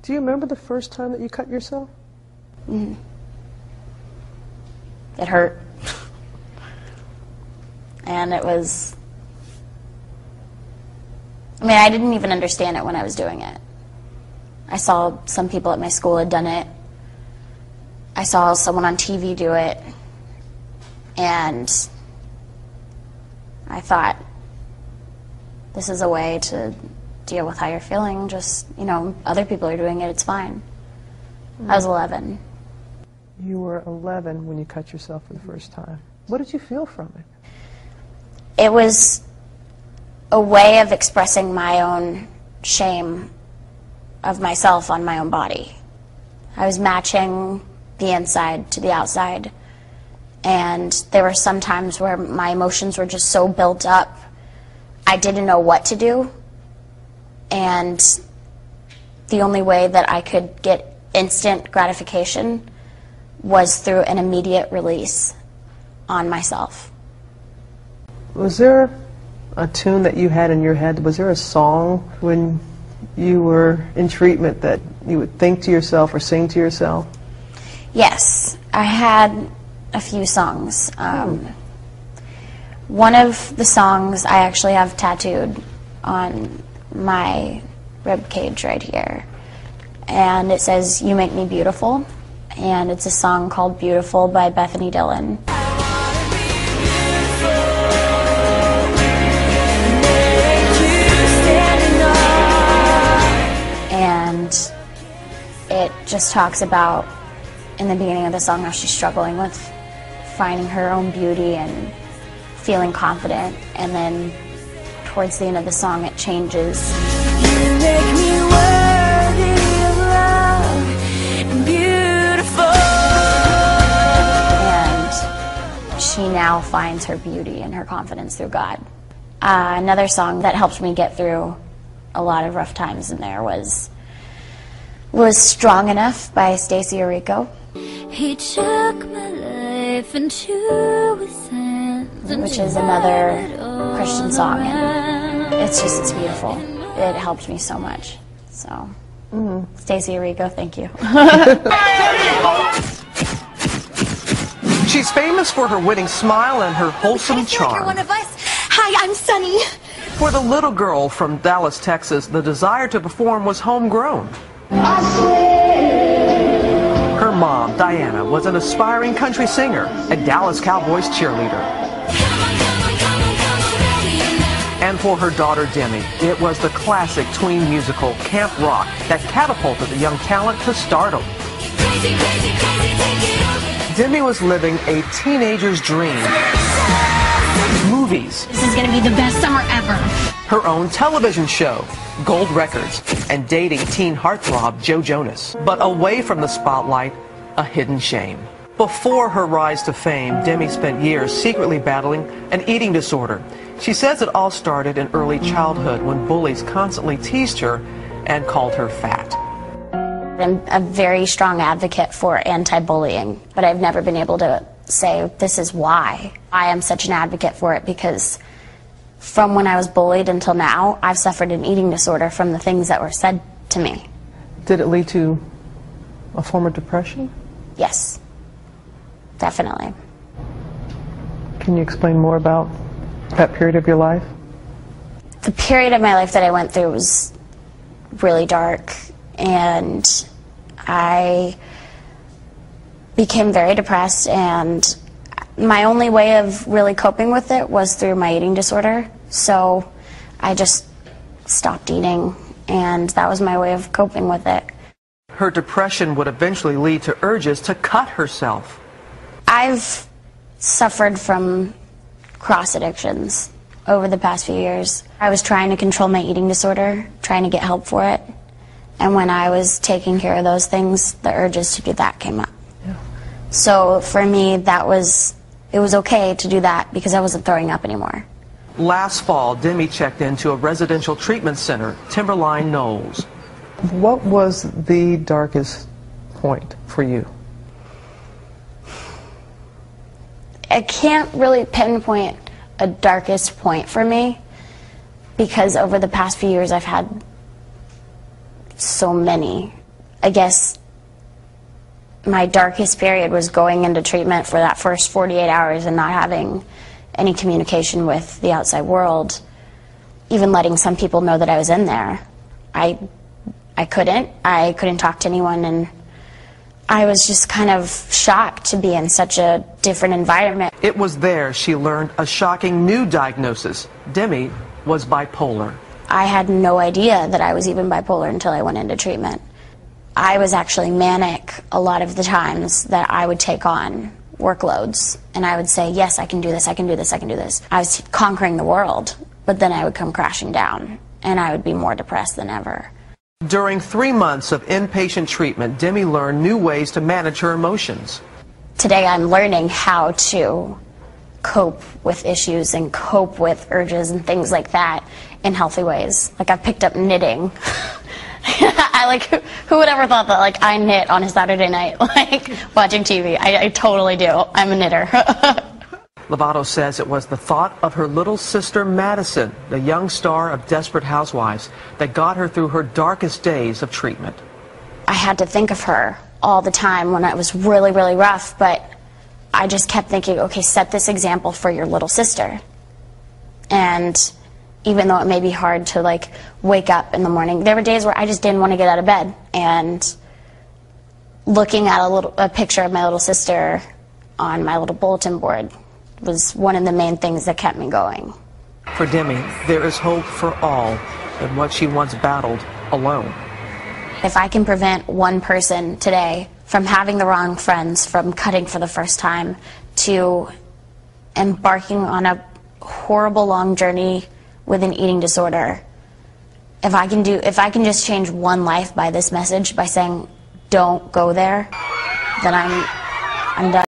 Do you remember the first time that you cut yourself? Mm. It hurt. And it was... I mean, I didn't even understand it when I was doing it. I saw some people at my school had done it. I saw someone on TV do it. And I thought, this is a way to deal with how you're feeling. Just, you know, other people are doing it, it's fine. I was 11. You were 11 when you cut yourself for the first time. What did you feel from it? It was a way of expressing my own shame of myself on my own body. I was matching the inside to the outside, and there were some times where my emotions were just so built up, I didn't know what to do, and the only way that I could get instant gratification was through an immediate release on myself. Was there a tune that you had in your head? Was there a song when you were in treatment that you would think to yourself or sing to yourself? Yes, I had a few songs. One of the songs I actually have tattooed on my rib cage right here, and it says, "You Make Me Beautiful," and it's a song called Beautiful by Bethany Dillon. And it just talks about, in the beginning of the song, how she's struggling with finding her own beauty and feeling confident, and then towards the end of the song it changes. You make me worthy of love and beautiful. And she now finds her beauty and her confidence through God. Another song that helped me get through a lot of rough times in there was Strong Enough by Stacey Orico. He took my life into his hands, which is another Christian song, and it's beautiful. It helped me so much. So, Stacey Orico, thank you. She's famous for her winning smile and her wholesome charm. You're one of us. Hi, I'm Sunny. For the little girl from Dallas, Texas, the desire to perform was homegrown. Her mom, Diana, was an aspiring country singer, a Dallas Cowboys cheerleader. And for her daughter, Demi, it was the classic tween musical, Camp Rock, that catapulted the young talent to stardom. Demi was living a teenager's dream. Movies. This is going to be the best summer ever. Her own television show, Gold Records, and dating teen heartthrob Joe Jonas. But away from the spotlight, a hidden shame. Before her rise to fame, Demi spent years secretly battling an eating disorder. She says it all started in early childhood when bullies constantly teased her and called her fat. I'm a very strong advocate for anti-bullying, but I've never been able to say this is why. I am such an advocate for it because from when I was bullied until now, I've suffered an eating disorder from the things that were said to me. Did it lead to a form of depression? Yes, definitely. Can you explain more about that period of your life? The period of my life that I went through was really dark, and I became very depressed, and my only way of really coping with it was through my eating disorder. So I just stopped eating, and that was my way of coping with it. Her depression would eventually lead to urges to cut herself. I've suffered from cross addictions over the past few years. I was trying to control my eating disorder, trying to get help for it, and when I was taking care of those things, the urges to do that came up. Yeah. So for me, it was okay to do that because I wasn't throwing up anymore. Last fall, Demi checked into a residential treatment center, Timberline Knolls. What was the darkest point for you? I can't really pinpoint a darkest point for me because over the past few years I've had so many I guess my darkest period was going into treatment for that first 48 hours and not having any communication with the outside world, even letting some people know that I was in there. I couldn't talk to anyone, and I was just kind of shocked to be in such a different environment. It was there she learned a shocking new diagnosis. Demi was bipolar. I had no idea that I was even bipolar until I went into treatment. I was actually manic a lot of the times that I would take on workloads, and I would say, yes, I can do this, I can do this, I can do this. I was conquering the world, but then I would come crashing down, and I would be more depressed than ever. During 3 months of inpatient treatment, Demi learned new ways to manage her emotions. Today I'm learning how to cope with issues and cope with urges and things like that in healthy ways. Like, I've picked up knitting. Who would ever thought that, like, I knit on a Saturday night, like, watching TV? I totally do. I'm a knitter. Lovato says it was the thought of her little sister Madison, the young star of Desperate Housewives, that got her through her darkest days of treatment. I had to think of her all the time when it was really, really rough, but I just kept thinking, okay, set this example for your little sister. And even though it may be hard to, like, wake up in the morning, there were days where I just didn't want to get out of bed, and looking at a picture of my little sister on my little bulletin board was one of the main things that kept me going. For Demi, there is hope for all in what she once battled alone. If I can prevent one person today from having the wrong friends, from cutting for the first time, to embarking on a horrible long journey with an eating disorder, if I can just change one life by this message, by saying don't go there, then I'm done.